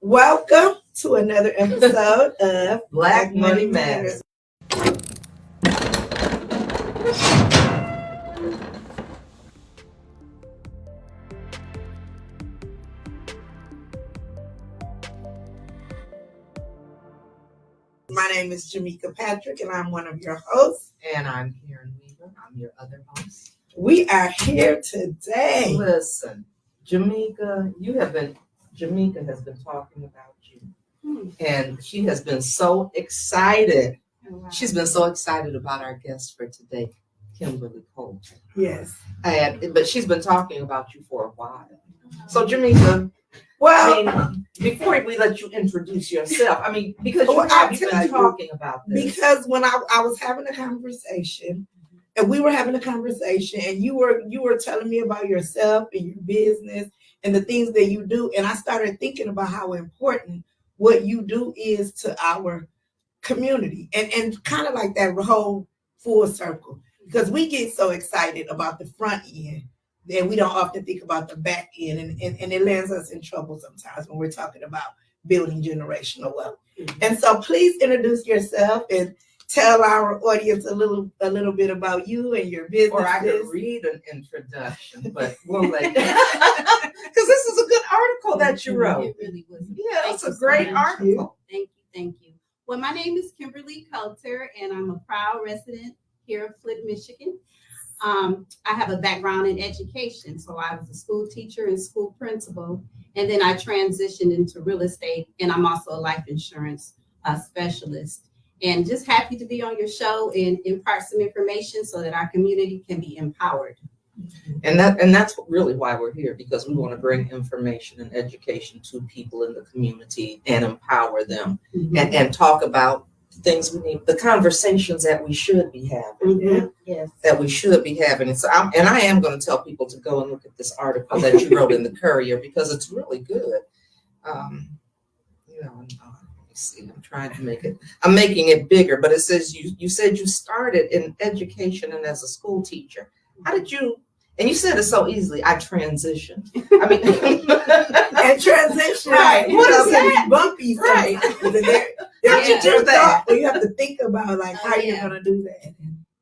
Welcome to another episode of Black Money Matters. My name is Jameca Patrick, and I'm one of your hosts. And I'm Karen Weaver. I'm your other host. We are here today. Listen, Jameca has been talking about you. And she has been so excited. Oh, wow. She's been so excited about our guest for today, Kimberly Coulter. Yes. But she's been talking about you for a while. So, Jameca, before we let you introduce yourself, because you've been talking about this. Because when I was having a conversation, and we were having a conversation, and you were telling me about yourself and your business and the things that you do, and I started thinking about how important what you do is to our community, and kind of like that whole full circle, because we get so excited about the front end that we don't often think about the back end, and it lands us in trouble sometimes when we're talking about building generational wealth. And so please introduce yourself and tell our audience a little bit about you and your business. Or I could read an introduction, but we'll let because this is a good article that you wrote. It really was. Yeah, it's a great article. Thank you. Well, my name is Kimberly Coulter, and I'm a proud resident here of Flint, Michigan. I have a background in education, so I was a school teacher and school principal, and then I transitioned into real estate, and I'm also a life insurance specialist. And just happy to be on your show and impart some information so that our community can be empowered. And that's really why we're here, because we want to bring information and education to people in the community and empower them, and talk about things we need, the conversations that we should be having. Yes. That we should be having. And so I am going to tell people to go and look at this article that you wrote in the Courier, because it's really good. Let me see. I'm trying to make it. I'm making it bigger, but it says you said you started in education and as a school teacher. How did you? And you said it so easily. I transitioned. And transition, right? What is that? Bumpy, Right? How'd you do that? You have to think about how you're gonna do that.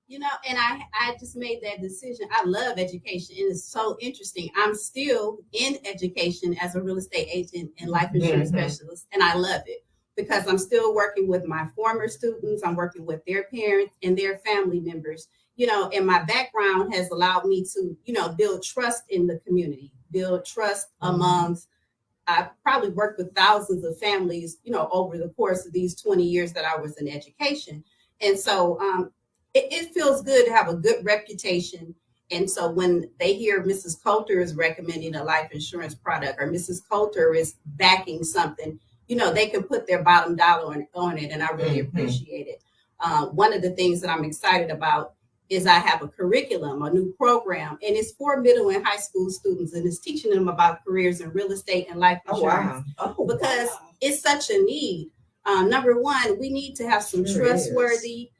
And I just made that decision. I love education. It is so interesting. I'm still in education as a real estate agent and life insurance specialist, and I love it because I'm still working with my former students. I'm working with their parents and their family members. And my background has allowed me to, build trust in the community, build trust amongst. I probably worked with thousands of families, over the course of these 20 years that I was in education. And so it feels good to have a good reputation. And so when they hear Mrs. Coulter is recommending a life insurance product, or Mrs. Coulter is backing something, they can put their bottom dollar on it. And I really appreciate it. One of the things that I'm excited about is I have a curriculum, a new program, and it's for middle and high school students, and it's teaching them about careers in real estate and life insurance. Because it's such a need. Number one, we need to have some trustworthy,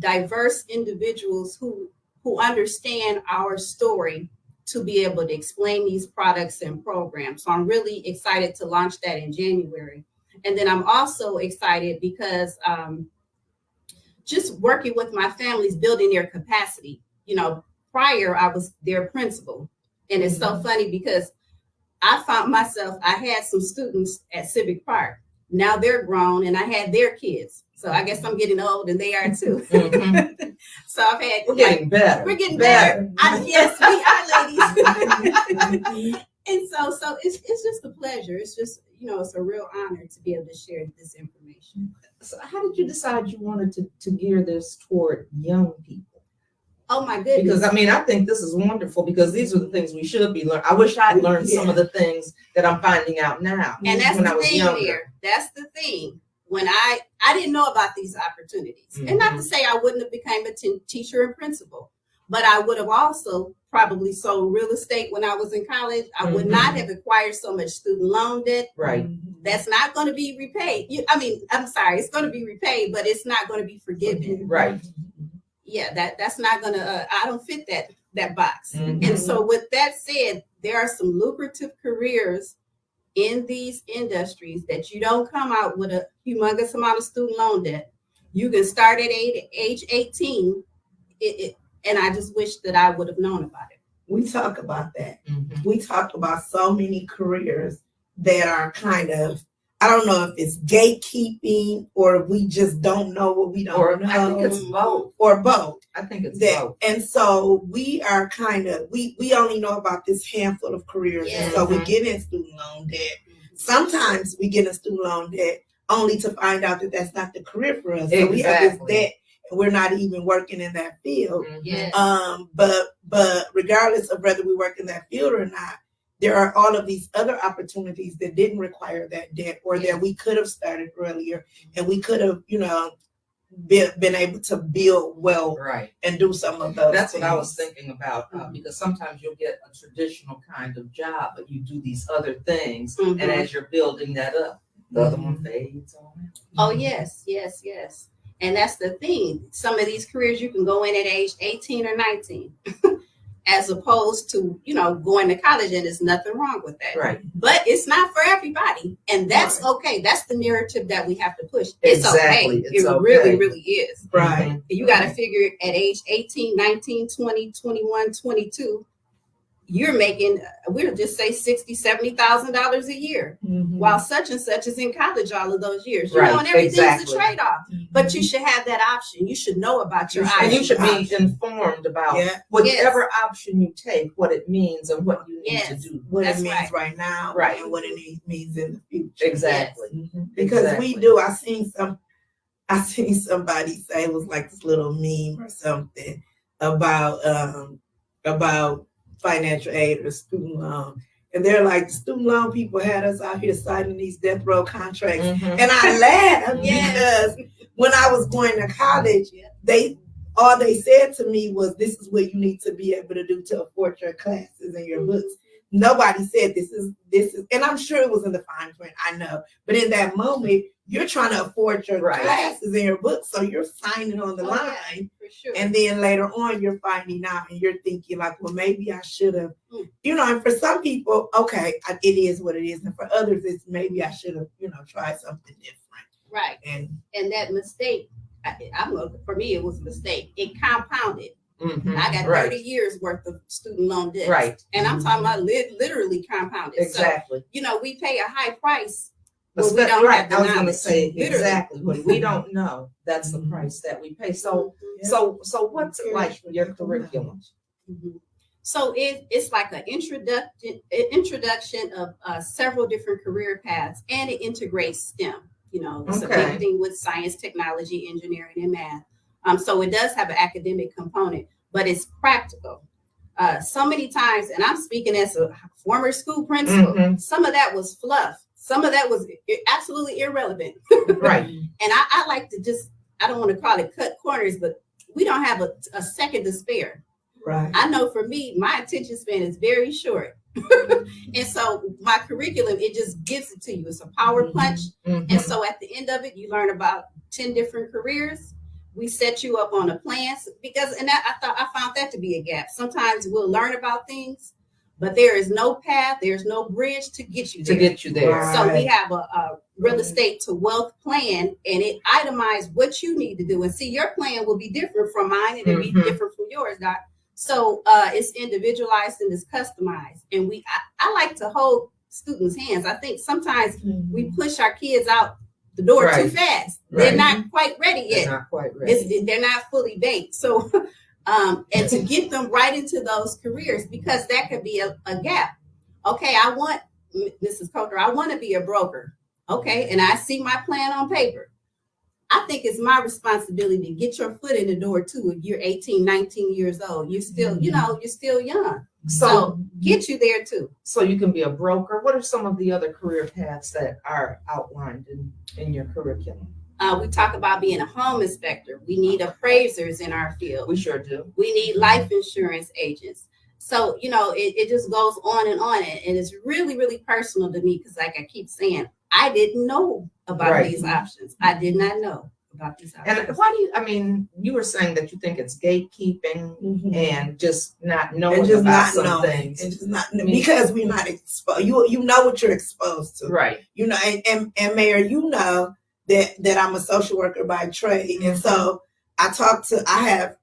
diverse individuals who understand our story to be able to explain these products and programs. So I'm really excited to launch that in January. And then I'm also excited because just working with my families, building their capacity. Prior I was their principal. And it's so funny because I found myself, I had some students at Civic Park. Now they're grown and I had their kids. So I guess I'm getting old and they are too. So I've had. We're getting better. We're getting better. Yes, we are, ladies. And so it's just a pleasure. It's just, it's a real honor to be able to share this information. So how did you decide you wanted to gear this toward young people? Oh my goodness. Because I think this is wonderful, because these are the things we should be learning. I wish I'd learned some of the things that I'm finding out now. And that's when the I was thing younger. here. That's the thing. When I didn't know about these opportunities. And not to say I wouldn't have become a teacher and principal, but I would have also probably sold real estate when I was in college. I would not have acquired so much student loan debt. Right. That's not going to be repaid. I'm sorry, it's going to be repaid, but it's not going to be forgiven. Right. Yeah, that's not going to, I don't fit that box. And so with that said, there are some lucrative careers in these industries that you don't come out with a humongous amount of student loan debt. You can start at age 18. And I just wish that I would have known about it. We talk about that. Mhm. We talk about so many careers that are kind of, I don't know if it's gatekeeping or we just don't know what we don't Or know. I think it's both. Or both. I think it's That, both. and so we are kind of, we only know about this handful of careers. Yes. And so we Mhm. get in student loan debt. Sometimes we get in student loan debt only to find out that that's not the career for us. So we have this Exactly. debt and we're not even working in that field. Mhm. Yes. But regardless of whether we work in that field or not, there are all of these other opportunities that didn't require that debt, or that we could have started earlier, and we could have, been able to build wealth Right. and do some of those. That's what I was things. thinking about, because sometimes you'll get a traditional kind of job, but you do these other things, Mhm. and as you're building that up, the other one fades on. Oh, yes. And that's the thing. Some of these careers you can go in at age 18 or 19, as opposed to, going to college, and there's nothing wrong with that. Right. But it's not for everybody. And that's Right. okay. That's the narrative that we have to push. It's Exactly. okay. It's It okay. really, really is. Right. Mhm. You got to figure at age 18, 19, 20, 21, 22, you're making, we'll just say $60,000-$70,000 a year, Mhm. while such and such is in college all of those years. Right, And everything's exactly. a trade-off. But you should have that option. You should know about your And you options. should be informed about Yeah. whichever option you take, what it means and what you need Yes. to do. What That's it means right. right now, Right. and what it means in the future. Exactly. Mhm. Because Exactly. we do. I seen somebody say, it was like this little meme or something about financial aid or student loan. And they're like, the student loan people had us out here signing these death row contracts. Mhm. And I laughed Yes. because when I was going to college, all they said to me was, this is what you need to be able to do to afford your classes and your books. Nobody said this is, and I'm sure it was in the fine print, I know. But in that moment, you're trying to afford your Right. classes and your books. So you're signing on the Oh, line. yeah, for sure. And then later on, you're finding out and you're thinking like, well, maybe I should have, and for some people, okay, it is what it is. And for others, it's maybe I should have, tried something different. Right. And that mistake, for me, it was a mistake. It compounded. Mhm. I got 30 years worth of student loan debt. Right. And I'm talking about literally compounded. Exactly. So, we pay a high price. But Well, we don't right. have the I was going to knowledge, say literally. exactly. When we don't know, that's the price that we pay. So what's it like for your curriculum? Mhm. So it's like an introduction of several different career paths, and it integrates STEM. It's a Okay. big thing with science, technology, engineering, and math. So it does have an academic component, but it's practical. So many times, and I'm speaking as a former school principal, Mhm. some of that was fluff. Some of that was absolutely irrelevant. Right. And I like to I don't want to call it cut corners, but we don't have a second to spare. Right. I know for me, my attention span is very short. And so my curriculum, it just gives it to you. It's a power punch. Mhm. And so at the end of it, you learn about 10 different careers. We set you up on a plan I found that to be a gap. Sometimes we'll learn about things, but there is no path, there's no bridge to get you there. Right. So we have a real estate to wealth plan, and it itemized what you need to do. And see, your plan will be different from mine, and it'll be Mhm. different from yours, Doc. So it's individualized and it's customized. And I like to hold students' hands. I think sometimes we push our kids out the door too Right. fast. Right. They're not quite ready yet. They're not quite ready. They're not fully baked. So, and to get them right into those careers, because that could be a gap. Okay, Mrs. Coulter, I want to be a broker. Okay, and I see my plan on paper. I think it's my responsibility to get your foot in the door too. If you're 18, 19 years old, you're still, you're still young. So get you there too. So you can be a broker. What are some of the other career paths that are outlined in your curriculum? We talk about being a home inspector. We need appraisers in our field. We sure do. We need life insurance agents. So, it just goes on. And it's really, really personal to me because, like I keep saying, I didn't know about Right. these options. I did not know. about these And options. why do you, I mean, you were saying that you think it's gatekeeping and just not knowing and just about not some knowing, things. and just not because we're not exposed. You know what you're exposed to, Right. You know, and Mayor, you know that I'm a social worker by trade, and so I have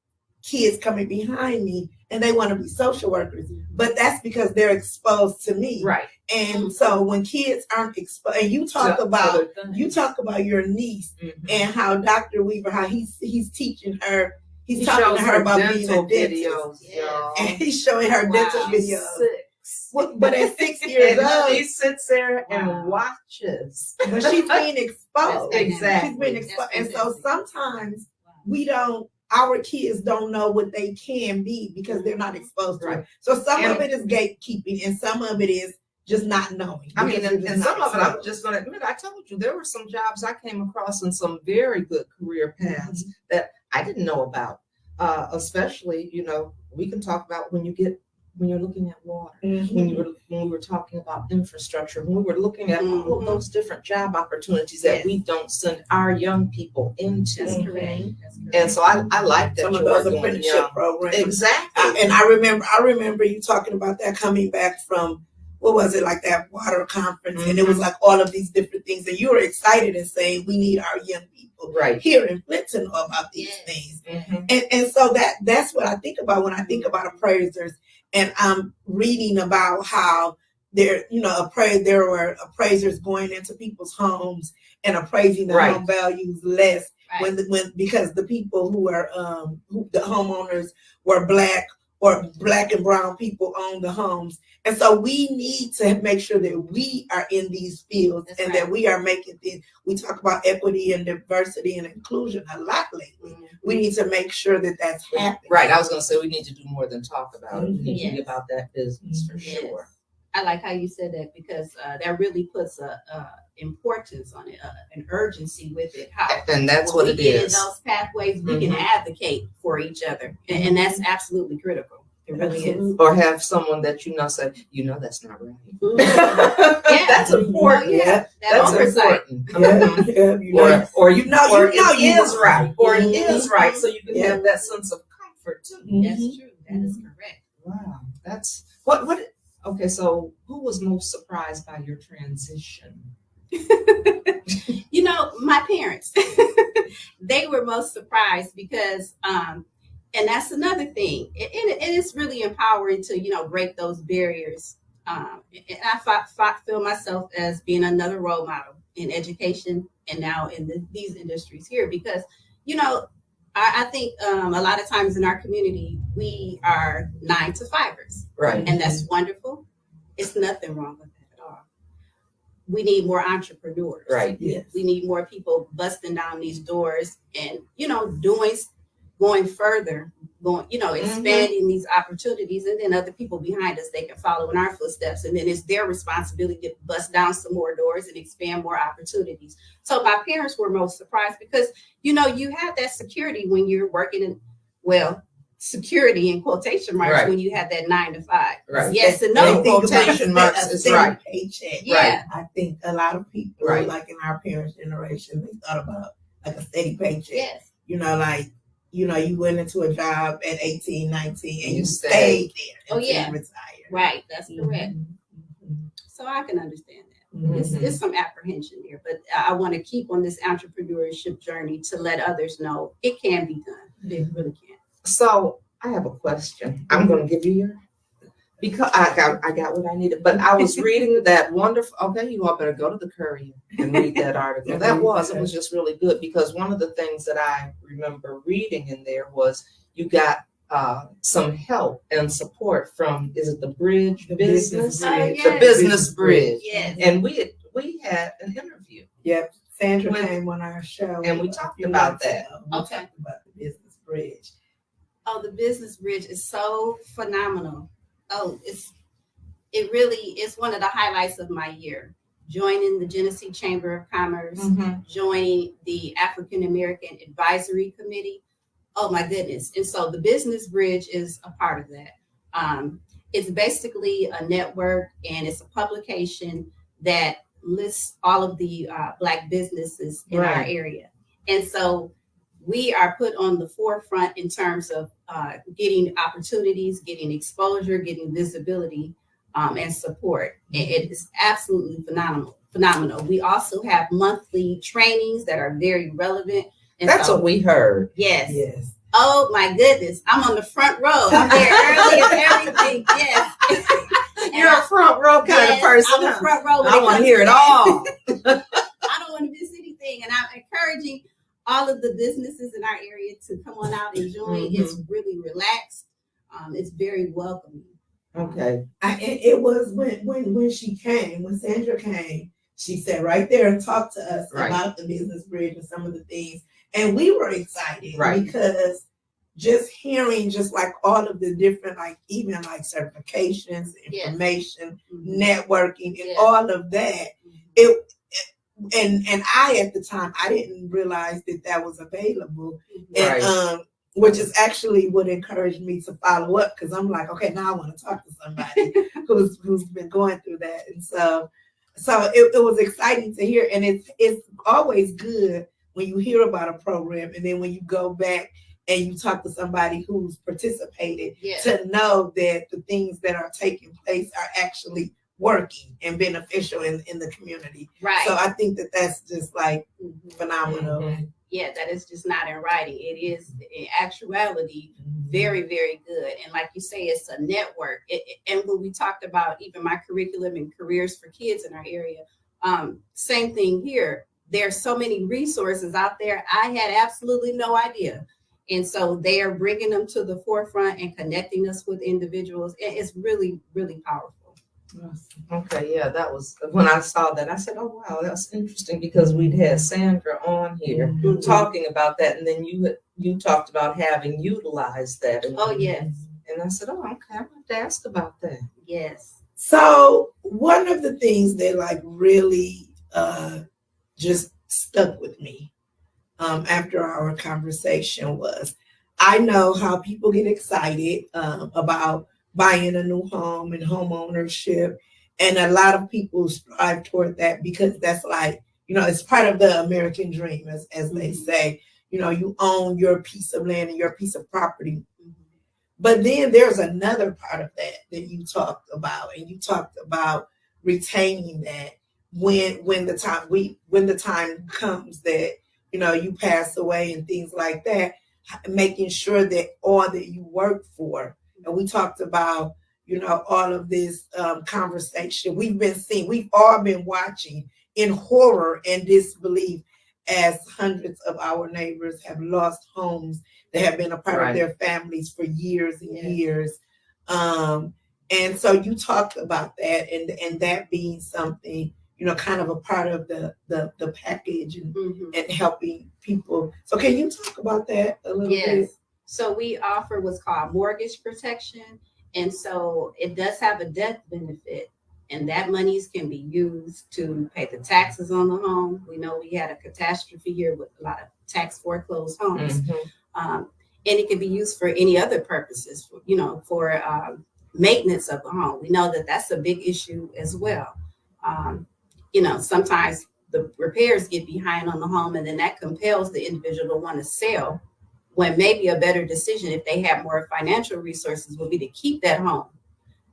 kids coming behind me, and they want to be social workers, but that's because they're exposed to me, Right. And so when kids aren't exposed, and you talk about your niece and how Dr. Weaver, how he's teaching her. He's talking to her about being a dentist, and he's showing her dental videos. But at 6 years old, she sits there and watches. But she's being exposed. Exactly. She's being exposed, and so sometimes our kids don't know what they can be because they're not exposed to it. So some of it is gatekeeping, and some of it is just not knowing. I mean, and some of it, I'm just going to admit, I told you, there were some jobs I came across in some very good career paths that I didn't know about. Especially, you know, we can talk about when you're looking at water, when we were talking about infrastructure, when we were looking at all of those different job opportunities that we don't send our young people into. That's correct. And so I like that some you of those are apprenticeship programs. Exactly. And I remember you talking about that coming back from, what was it, like that water conference, and it was like all of these different things, and you were excited and saying we need our young people here in Flint to know about these things. And so that's what I think about when I think about appraisers, and I'm reading about how there were appraisers going into people's homes and appraising the home values less when because the people who were the homeowners were black, or black and brown people own the homes. And so we need to make sure that we are in these fields that we are making things. We talk about equity and diversity and inclusion a lot lately. We need to make sure that that's happening. Right. I was going to say we need to do more than talk about it. We need to be about that business for sure. I like how you said that, because that really puts a importance on it, an urgency with it. And that's what it is. In those pathways, we can advocate for each other, and that's absolutely critical. It really is. Or have someone that say, that's not right. That's important. That's important. Or it is right. Or it is right. So you can have that sense of comfort too. That's true. That is correct. Wow. That's what. Okay, so who was most surprised by your transition? My parents. They were most surprised because, and that's another thing. It is really empowering to, break those barriers. And I feel myself as being another role model in education and now in these industries here, because, I think a lot of times in our community, we are 9-to-5ers. Right. And that's wonderful. It's nothing wrong with that at all. We need more entrepreneurs. Right. Yes. We need more people busting down these doors and, going further, expanding these opportunities, and then other people behind us, they can follow in our footsteps. And then it's their responsibility to bust down some more doors and expand more opportunities. So my parents were most surprised because, you have that security when you're working in, security in quotation marks when you have that 9-to-5. Right. Yes and no. Quotation marks is right. Paycheck. Yeah. I think a lot of people, like in our parents' generation, they thought about like a steady paycheck. Yes. You went into a job at 18, 19, and you stayed there until you retired. Right. That's correct. So I can understand that. There's some apprehension there, but I want to keep on this entrepreneurship journey to let others know it can be done. It really can. So I have a question. I'm going to give you your, because I got what I needed, but I was reading that wonderful, okay, you all better go to the Courier and read that article. It was just really good, because one of the things that I remember reading in there was you got some help and support from, is it the Bridge Business? The Business Bridge. Yes. And we had an interview. Yep. Sandra came on our show. And we talked about that. We talked about the Business Bridge. Oh, the Business Bridge is so phenomenal. Oh, it really is one of the highlights of my year. Joining the Genesee Chamber of Commerce, joining the African American Advisory Committee. Oh my goodness. And so the Business Bridge is a part of that. It's basically a network, and it's a publication that lists all of the Black businesses in our area. And so we are put on the forefront in terms of getting opportunities, getting exposure, getting visibility, and support. It is absolutely phenomenal. We also have monthly trainings that are very relevant. And That's what we heard. Yes. Yes. Oh my goodness. I'm on the front row. I'm there early and everything. Yes. You're a front row kind of person. I'm a front row. I want to hear it all. I don't want to miss anything. And I'm encouraging all of the businesses in our area to come on out and join. Mhm. It's really relaxed. It's very welcoming. Okay. It was when she came, when Sandra came, she sat right there and talked to us Right. about the business bridge and some of the things. And we were excited Right. because just hearing just like all of the different, like even like certifications, Yes. information, Mhm. networking, and Yes. all of that. It and I at the time I didn't realize that was available. Right. And which is actually what encouraged me to follow up, because I'm like, okay, now I want to talk to somebody who's been going through that. And so it was exciting to hear. And it's always good when you hear about a program and then when you go back and you talk to somebody who's participated, Yes. to know that the things that are taking place are actually working and beneficial in the community. Right. So I think that's just like Mhm. phenomenal. Mhm. Yeah, that is just not in writing. It is in actuality very, very good. And like you say, it's a network. And when we talked about even my curriculum and careers for kids in our area, same thing here. There's so many resources out there. I had absolutely no idea. And so they are bringing them to the forefront and connecting us with individuals. It's really, really powerful. Okay, yeah, that was when I saw that. I said, "Oh wow, that's interesting," because we'd had Sandra on here Mhm. talking about that, and then you talked about having utilized that. And, Oh, yes. And I said, "Oh, okay, I'm going to ask about that." Yes. So one of the things that like really just stuck with me after our conversation was, I know how people get excited about buying a new home and home ownership, and a lot of people strive toward that because that's like, it's part of the American dream, as they say. You own your piece of land and your piece of property. But then there's another part of that you talked about, and you talked about retaining that when the time comes that you pass away and things like that, making sure that all that you work for. And we talked about all of this conversation we've all been watching in horror and disbelief as hundreds of our neighbors have lost homes that have been a part Right. of their families for years and Yes. years. And so you talked about that and that being something, kind of a part of the package and helping people. So can you talk about that a little bit? Yes. So we offer what's called mortgage protection. And so it does have a death benefit. And that monies can be used to pay the taxes on the home. We know we had a catastrophe here with a lot of tax foreclosed homes. Mhm. And it can be used for any other purposes, for maintenance of the home. We know that that's a big issue as well. Sometimes the repairs get behind on the home, and then that compels the individual to want to sell, when maybe a better decision, if they have more financial resources, would be to keep that home.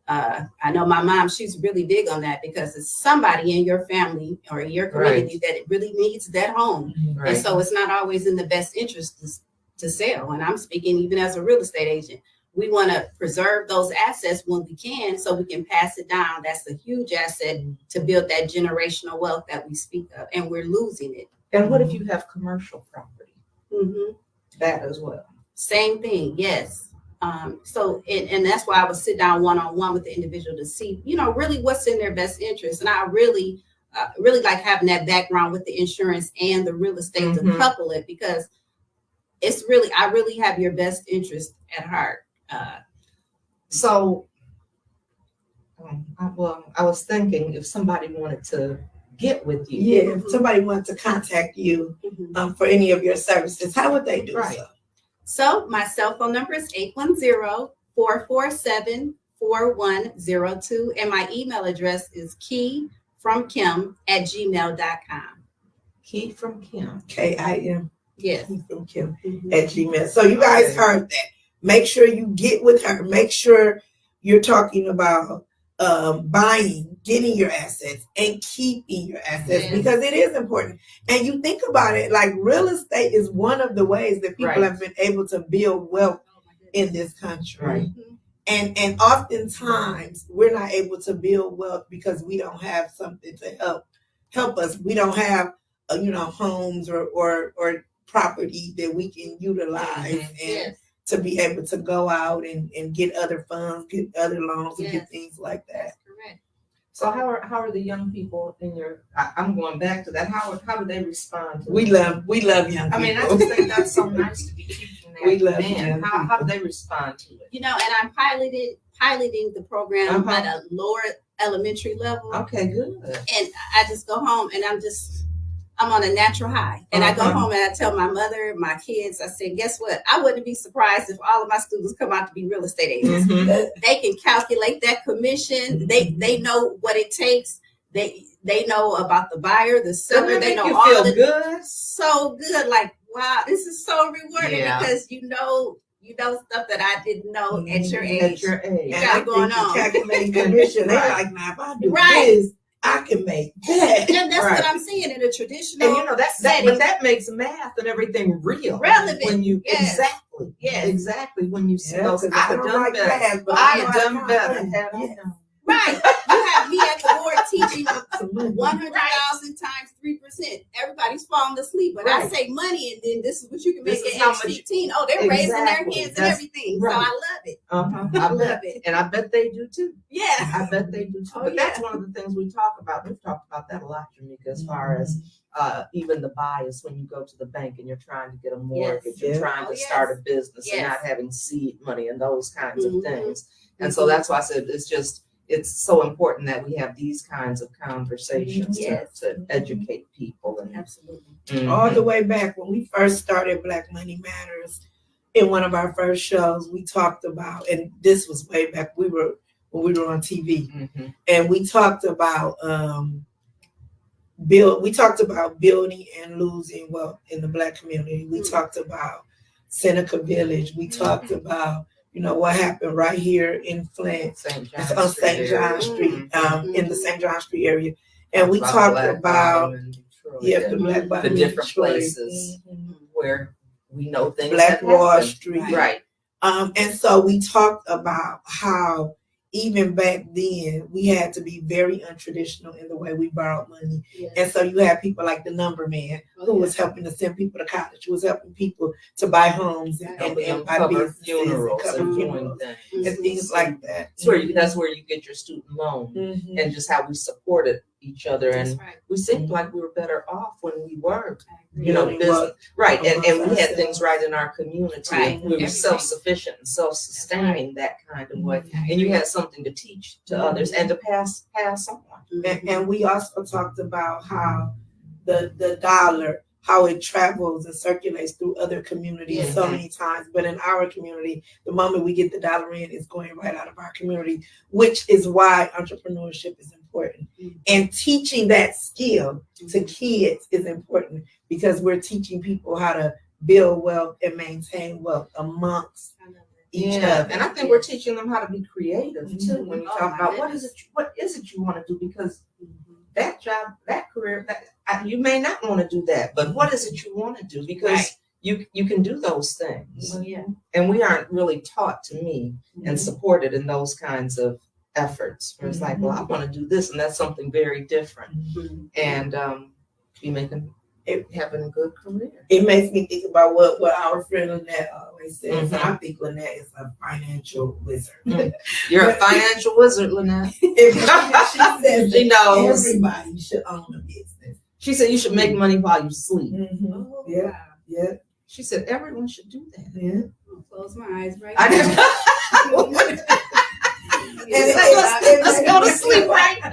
I know my mom, she's really big on that because it's somebody in your family or in your community that it really needs that home. Right. And so it's not always in the best interest to sell. And I'm speaking even as a real estate agent. We want to preserve those assets when we can so we can pass it down. That's a huge asset to build that generational wealth that we speak of, and we're losing it. And what if you have commercial property? Mm-hmm. That as well. Same thing, yes. And that's why I would sit down one-on-one with the individual to see, really what's in their best interest. And I really like having that background with the insurance and the real estate to couple it, because I really have your best interest at heart. So, I was thinking if somebody wanted to get with you. Yeah, if somebody wanted to contact you for any of your services, how would they do Right. so? So my cell phone number is 810-447-4102. And my email address is keyfromkim@gmail.com. Key from Kim. KIM. Yes. from Kim at Gmail. So you guys heard that. Make sure you get with her. Make sure you're talking about buying, getting your assets, and keeping your assets because it is important. And you think about it, like real estate is one of the ways that people have been able to build wealth in this country. Right. And oftentimes we're not able to build wealth because we don't have something to help us. We don't have homes or property that we can utilize and to be able to go out and get other funds, get other loans, and get things like that. That's correct. So how are the young people in your? I'm going back to that. How do they respond? We love young people. I mean, I just think that's so nice to be teaching that. We love man. How do they respond to it? And I'm piloting the program at a lower elementary level. Okay, good. And I just go home and I'm on a natural high. And I go home and I tell my mother, my kids, I said, guess what? I wouldn't be surprised if all of my students come out to be real estate agents. They can calculate that commission. They know what it takes. They know about the buyer, the seller. They know all feel the good. So good. Like, wow, this is so rewarding because you know stuff that I didn't know at your age. At your age. You got it going on. Calculating commission. They're like, now if I do this, I can make that. And that's what I'm saying in a traditional and but that makes math and everything real. Relevant. When you exactly when you see those. I've done better. I've done better. Right. You have me at the board teaching 100,000 times 3%. Everybody's falling asleep, but I say money, and then this is what you can make at age 15. Oh, they're raising their hands and everything. So I love it. I love it. And I bet they do too. Yeah. I bet they do too. But that's one of the things we talk about. We've talked about that a lot, Jameca, as far as even the bias when you go to the bank and you're trying to get a mortgage, you're trying to start a business and not having seed money and those kinds of things. And so that's why I said it's so important that we have these kinds of conversations to educate people. And absolutely. All the way back when we first started Black Money Matters, in one of our first shows, we talked about, and this was way back when we were on TV, and we talked about building and losing wealth in the Black community. We talked about Seneca Village. We talked about what happened right here in Flint, on St. John Street, in the St. John Street area. And we talked about the Black Bottom, the different places where we know things Black Wall Street. Right. And so we talked about how even back then we had to be very untraditional in the way we borrowed money. And so you had people like the number man who was helping to send people to college, who was helping people to buy homes and buy businesses, funerals and things like that. That's where you get your student loan and just how we supported each other. And we seemed like we were better off when we were, business. Right. And we had things right in our community. And we were self-sufficient and self-sustaining that kind of way. And you had something to teach to others and to pass on. And we also talked about how the dollar, how it travels and circulates through other communities so many times. But in our community, the moment we get the dollar in, it's going right out of our community, which is why entrepreneurship is important. And teaching that skill to kids is important because we're teaching people how to build wealth and maintain wealth amongst each other. And I think we're teaching them how to be creative too. When you talk about what is it you want to do, because that job, that career, you may not want to do that, but what is it you want to do? Because you can do those things. And we aren't really taught, to me, and supported in those kinds of efforts. Where it's like, well, I want to do this, and that's something very different. And having a good career. It makes me think about what our friend Lynette always says. I think Lynette is a financial wizard. You're a financial wizard, Lynette. She says she knows everybody should own a business. She said you should make money while you sleep. Yeah. She said everyone should do that. Yeah. I'll close my eyes right I now. Let's go to sleep right now.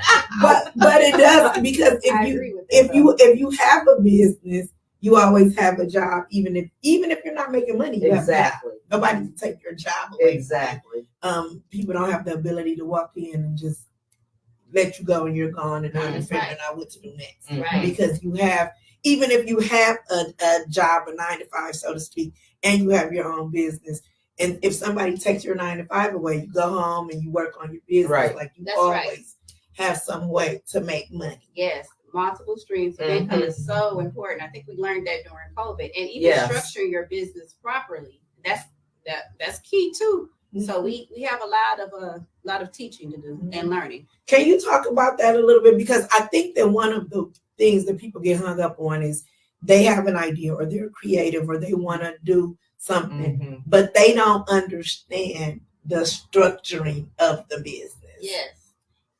But it does, because if you have a business, you always have a job, even if you're not making money. Exactly. Nobody can take your job away. Exactly. People don't have the ability to walk in and just let you go and you're gone and now you're That's figuring right. out what to do next. Right. Because you have, even if you have a job, a 9 to 5, so to speak, and you have your own business, and if somebody takes your 9 to 5 away, you go home and you work on your business. Right. Like you That's always right. have some way to make money. Yes, multiple streams of income is so important. I think we learned that during COVID, and even structuring your business properly. That's key too. So we have a lot of teaching to do and learning. Can you talk about that a little bit? Because I think that one of the things that people get hung up on is they have an idea or they're creative or they want to do something, but they don't understand the structuring of the business. Yes.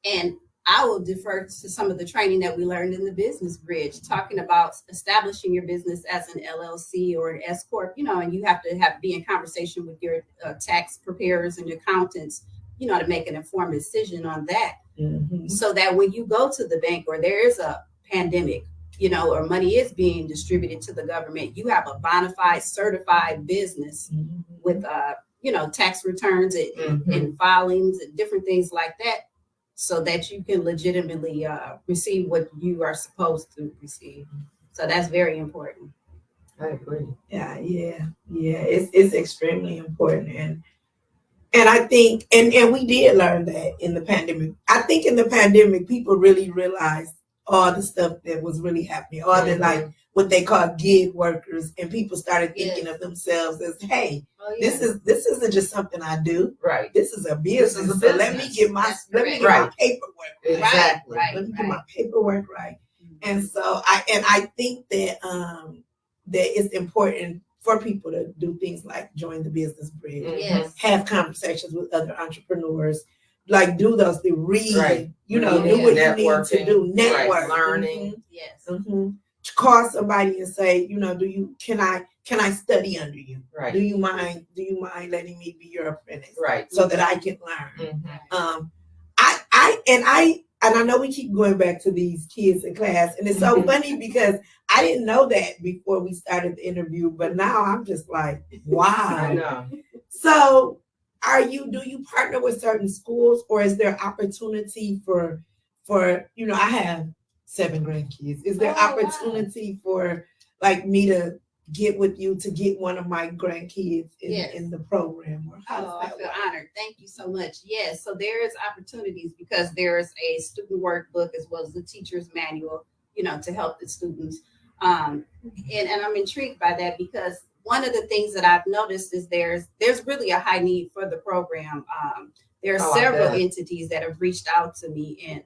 And I will defer to some of the training that we learned in the Business Bridge, talking about establishing your business as an LLC or an S Corp, and you have to be in conversation with your tax preparers and accountants, to make an informed decision on that. So that when you go to the bank or there is a pandemic, or money is being distributed to the government, you have a bona fide certified business with, tax returns and filings and different things like that, so that you can legitimately receive what you are supposed to receive. So that's very important. I agree. Yeah. It's extremely important, and I think, and we did learn that in the pandemic. I think in the pandemic, people really realized all the stuff that was really happening, all the like what they call gig workers, and people started thinking of themselves as, hey, this isn't just something I do. Right. This is a business. So let me get my paperwork. Exactly. Right. Let me get my paperwork right. And so I think that that it's important for people to do things like join the Business Bridge, have conversations with other entrepreneurs, like do those things, read, do what you need to do, network, learning. Call somebody and say, can I study under you? Right. Do you mind letting me be your apprentice? Right. So that I can learn. I know we keep going back to these kids in class, and it's so funny because I didn't know that before we started the interview, but now I'm just like, wow. I know. So do you partner with certain schools, or is there opportunity for I have 7 grandkids. Is there opportunity for like me to get with you to get one of my grandkids in the program? Or I feel honored. Thank you so much. Yes, so there is opportunities because there is a student workbook as well as the teacher's manual, to help the students. And I'm intrigued by that because one of the things that I've noticed is there's really a high need for the program. There are several entities that have reached out to me, and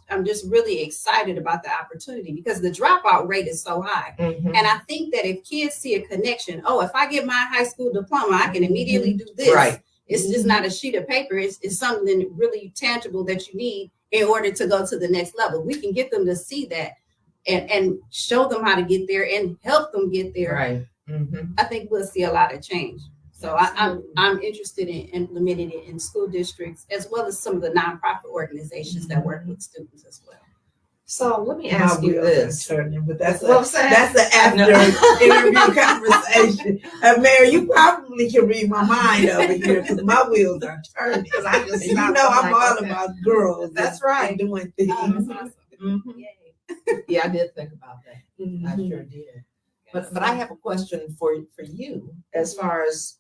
I'm just really excited about the opportunity because the dropout rate is so high. And I think that if kids see a connection, if I get my high school diploma, I can immediately do this. Right. It's just not a sheet of paper. It's something really tangible that you need in order to go to the next level. We can get them to see that and show them how to get there and help them get there. Right. I think we'll see a lot of change. So I'm interested in implementing it in school districts as well as some of the nonprofit organizations that work with students as well. So let me ask you this. But that's an after interview conversation. Mary, you probably can read my mind over here because my wheels are turning. Because I'm all about girls. That's right. And doing things. Yeah, I did think about that. I sure did. But I have a question for you as far as,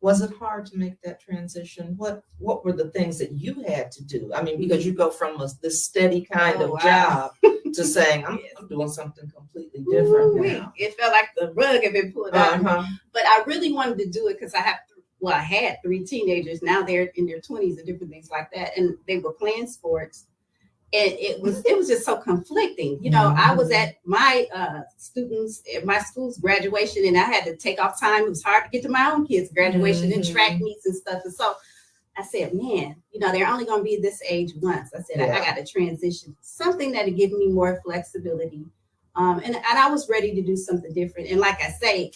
was it hard to make that transition? What were the things that you had to do? I mean, because you go from this steady kind of job to saying, I'm doing something completely different now. It felt like the rug had been pulled out. But I really wanted to do it because I had 3 teenagers. Now they're in their 20s and different things like that. And they were playing sports. And it was just so conflicting. I was at my my school's graduation, and I had to take off time. It was hard to get to my own kids' graduation and track meets and stuff. And so I said, man, they're only going to be this age once. I said, I got to transition something that'll give me more flexibility. And I was ready to do something different. And like I say,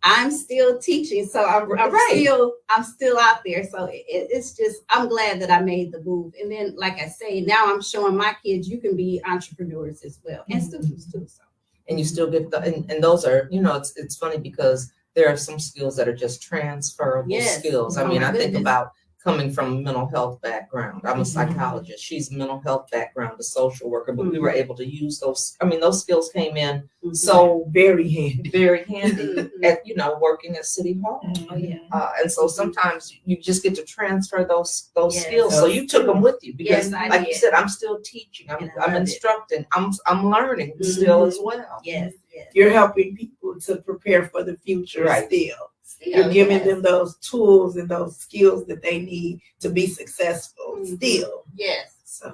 I'm still teaching, so I'm still out there. So it's just, I'm glad that I made the move. And then, like I say, now I'm showing my kids you can be entrepreneurs as well, and students too. So. And you still get and those are, it's funny because there are some skills that are just transferable skills. I mean, I think about coming from a mental health background. I'm a psychologist. She's a mental health background, a social worker, but we were able to use those. I mean, those skills came in so very handy at, working at City Hall. Oh, yeah. And so sometimes you just get to transfer those skills. Yes. So you took them with you because, Yes, I like you did. said, I'm still teaching. And I I'm love it. instructing. I'm learning still as well. Yes, yes. You're helping people to prepare for the future Right. still. You're giving them those tools and those skills that they need to be successful still. Yes. So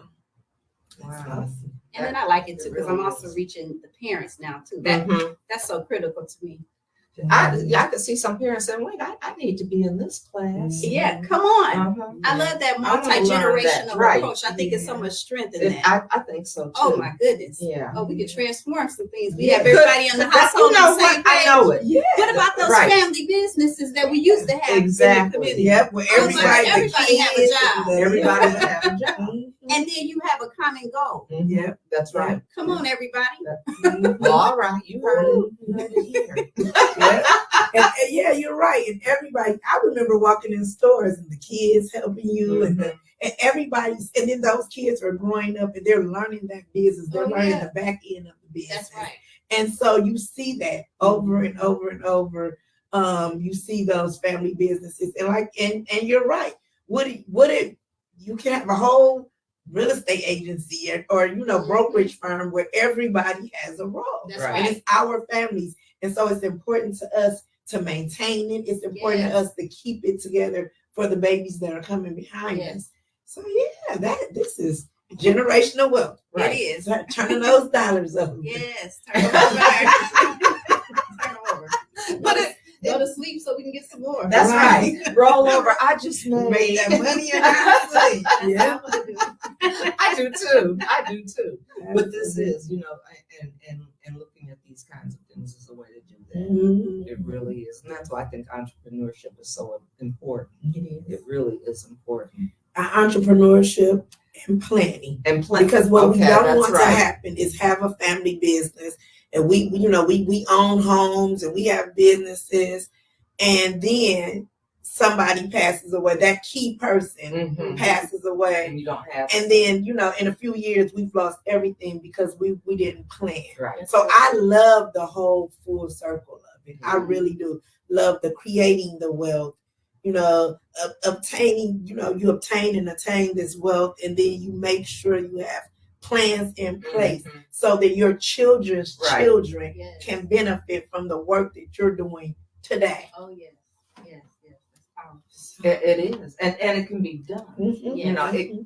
Wow. awesome. And then I like it too because I'm really also is. reaching the parents now too. Mhm. That's so critical to me. I could see some parents saying, "Wait, I need to be in this class." Yeah, come on. Uh-huh. I love that I wanna learn multi-generational that, right. approach. I think it's so much strength in And that. I think so too. Oh my goodness. Yeah. Oh, we could transform some things. We Yeah. have everybody in the household You know on the same what? I know page. it. Yeah. What about those Right. family businesses that we used to have in Exactly. the community? Yep. Where Oh, everybody, the everybody have a kids job. and the- Everybody have a job. Mhm. And then you have a common goal. Yep. That's right. Come on, everybody. Well, all right. You heard it. You heard it here. Yeah. And yeah, you're right. And everybody, I remember walking in stores and the kids helping you and everybody's, and then those kids are growing up and they're learning that business. They're Oh, learning yeah. the back end of the business. That's right. And so you see that over and over and over. You see those family businesses and you're right. You can have a whole real estate agency or brokerage firm where everybody has a role. That's Right. right. And it's our families. And so it's important to us to maintain it. It's important to us to keep it together for the babies that are coming behind Yes. us. So yeah, this is generational wealth. Right. It is. Turning those dollars up. Yes. Turn them over. Turn them over. But Go to sleep so we can get some more. that's Right. right. Roll over. I just Made made that money and I sleep. That's Yeah. what I do. I do too. But this is, and looking at these kinds of things is a way to do that. Mhm. It really is. And that's why I think entrepreneurship is so important. It is. It really is important. Entrepreneurship and planning. And plan. Because what we Okay, don't that's want to right. happen is have a family business and we own homes and we have businesses and then somebody passes away. That key person Mhm. passes away. And you don't have And then, in a few years we've lost everything because we didn't plan. right. So I love the whole full circle of it. I Mhm. really do love the creating the wealth, obtaining, you obtain and attain this wealth, and then you make sure you have plans in place Mhm. so that your children's Right. children Yes. can benefit from the work that you're doing today. Oh, yes. Yes, yes. That's powerful. It is. And it can be done. Mhm.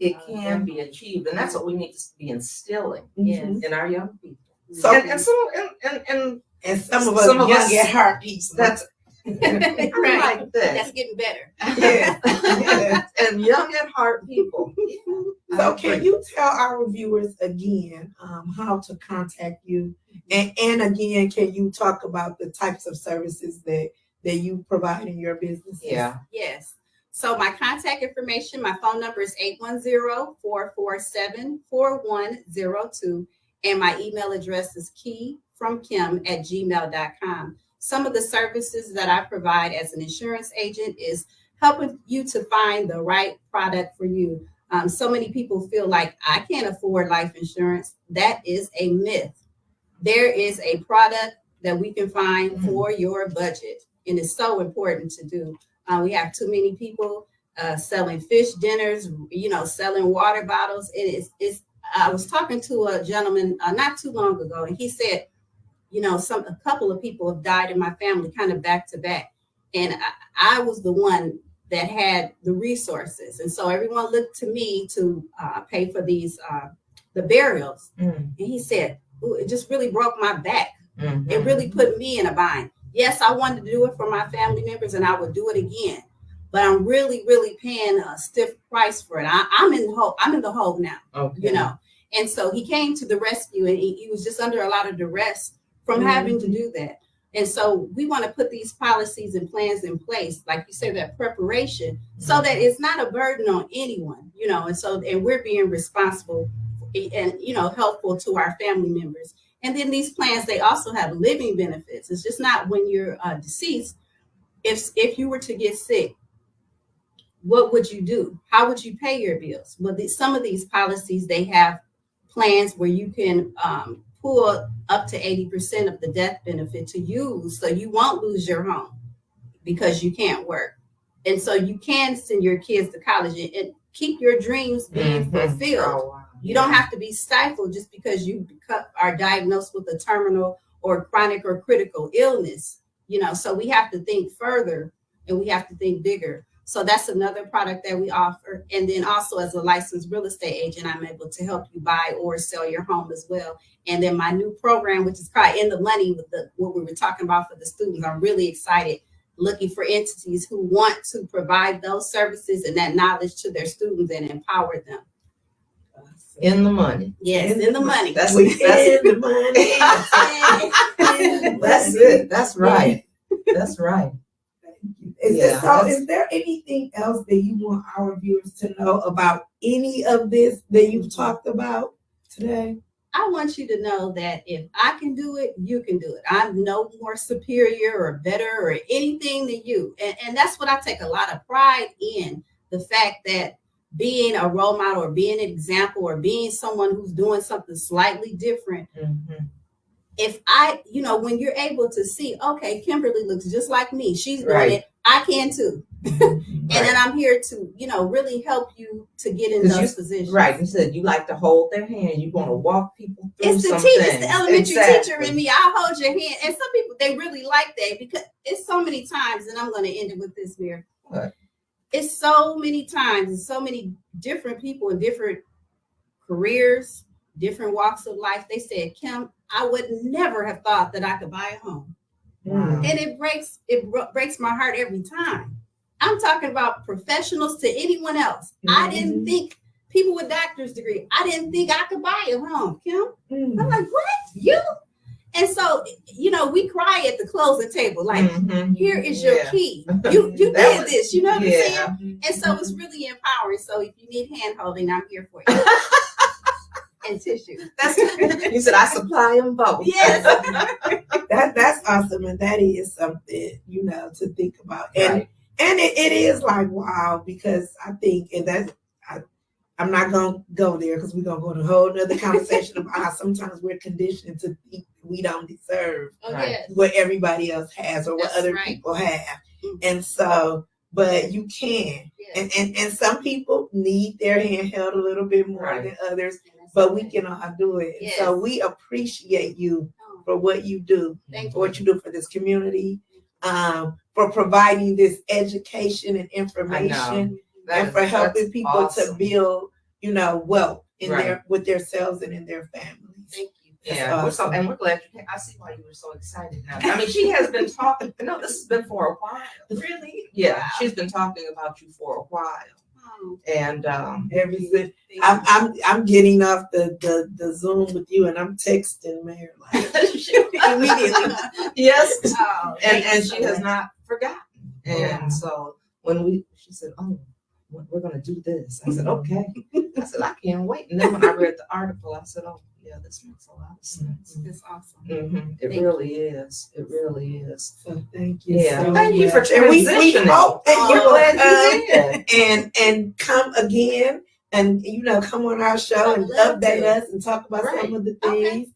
It can be achieved. And that's what we need to be instilling Mhm. in our young people. So- and some And some of us Some of young us- at heart people. that's Right. I like that. That's getting better. Yeah. Yeah. And young at heart people. So can you tell our viewers again how to contact you? And again, can you talk about the types of services that you provide in your business? Yeah. Yes. So my contact information, my phone number is 810-447-4102. And my email address is keyfromkim@gmail.com. Some of the services that I provide as an insurance agent is helping you to find the right product for you. So many people feel like I can't afford life insurance. That is a myth. There is a product that we can find for your budget, and it's so important to do. We have too many people selling fish dinners, selling water bottles. I was talking to a gentleman not too long ago, and he said, a couple of people have died in my family kind of back to back. And I was the one that had the resources. And so everyone looked to me to pay for the burials. Mm. And he said, ooh, it just really broke my back. Mhm. It really put me in a bind. Yes, I wanted to do it for my family members and I would do it again. But I'm really, really paying a stiff price for it. I'm in the hole now, Okay. And so he came to the rescue, and he was just under a lot of duress from having to do that. And so we want to put these policies and plans in place, like you said, that preparation, so that it's not a burden on anyone, and we're being responsible and, helpful to our family members. And then these plans, they also have living benefits. It's just not when you're deceased. If you were to get sick, what would you do? How would you pay your bills? Well, some of these policies, they have plans where you can pull up to 80% of the death benefit to use, so you won't lose your home because you can't work. And so you can send your kids to college and keep your dreams being fulfilled. Oh, wow. You don't have to be stifled just because you are diagnosed with a terminal or chronic or critical illness. So we have to think further and we have to think bigger. So that's another product that we offer. And then also, as a licensed real estate agent, I'm able to help you buy or sell your home as well. And then my new program, which is called In the Money, with what we were talking about for the students, I'm really excited, looking for entities who want to provide those services and that knowledge to their students and empower them. In the money. Yes, in the money. That's in the money. That's it. That's right. That's right. Is there anything else that you want our viewers to know about any of this that you've talked about today? I want you to know that if I can do it, you can do it. I'm no more superior or better or anything than you. And that's what I take a lot of pride in, the fact that being a role model or being an example or being someone who's doing something slightly different. If when you're able to see, okay, Kimberly looks just like me, she's doing it, I can too. And then I'm here to, really help you to get in those positions. Right. You said you like to hold their hand. You want to walk people through it's the elementary teacher in me. I'll hold your hand. And some people, they really like that because it's so many times, and I'm going to end it with this, Mir. What? It's so many times and so many different people in different careers, different walks of life. They said, Kim, I would never have thought that I could buy a home. Wow. And it breaks my heart every time. I'm talking about professionals to anyone else. I didn't think, people with doctor's degree, I didn't think I could buy a home, Kim. I'm like, what? You? And so, we cry at the closing table, like, here is your key. You did this, you know what I'm saying? And so it's really empowering. So if you need hand holding, I'm here for you. And tissue. You said I supply them both. Yes. That's awesome. And that is something, to think about. And it is like, wow, because I think, and I'm not going to go there because we're going to go to a whole nother conversation about how sometimes we're conditioned to think we don't deserve what everybody else has or what other people have. And so, but you can. Yes. And some people need their hand held a little bit more than others, but we can all do it. Yes. So we appreciate you for what you do, for what you do for this community, for providing this education and information, and for helping people to build, wealth in with themselves and in their families. Thank you. Yeah, awesome. We're glad you came. I see why you were so excited now. I mean, she has been talking. No, this has been for a while. Really? Yeah, wow. She's been talking about you for a while. And everything. I'm getting off the Zoom with you, and I'm texting Mayor immediately. Yes, and she has not forgotten. And so she said, "Oh, we're going to do this." I said, "Okay." I said, "I can't wait." And then when I read the article, I said, "Oh, yeah, this makes a lot of sense." It's awesome. It really is. It really is. So thank you. Yeah, so thank you for transitioning. We hope that you will and come again and come on our show and update us and talk about some of the things. Okay.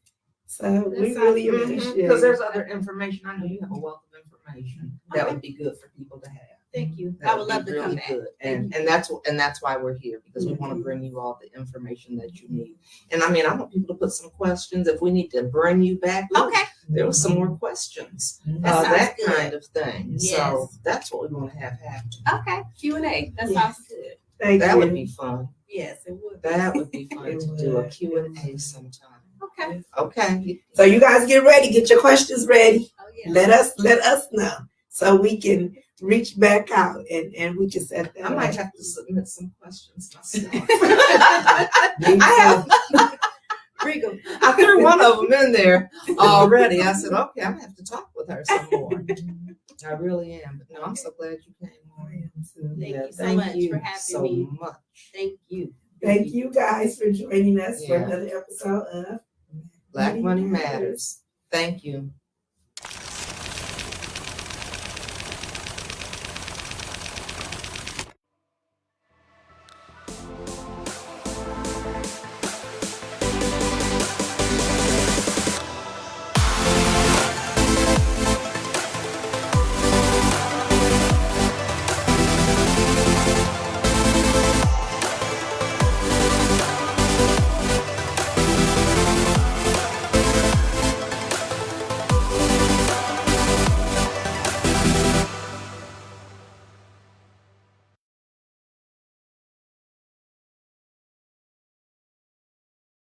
So we really appreciate it. Because there's other information. I know you have a wealth of information that would be good for people to have. Thank you. I would love to come back. And that's why we're here, because we want to bring you all the information that you need. And I mean, I want people to put some questions. If we need to bring you back, there was some more questions, that kind of thing. Yes. So that's what we want to have happen. Okay, Q&A. That sounds good. That would be fun. Yes, it would. That would be fun to do a Q&A sometime. Okay. So you guys get ready. Get your questions ready. Oh, yeah. Let us know so we can reach back out and we can set that. I might have to submit some questions myself. I threw one of them in there already. I said, okay, I'm gonna have to talk with her some more. I really am. But no, I'm so glad you came on. Thank you so much for having me. Thank you. Thank you guys for joining us for another episode of Black Money Matters. Thank you.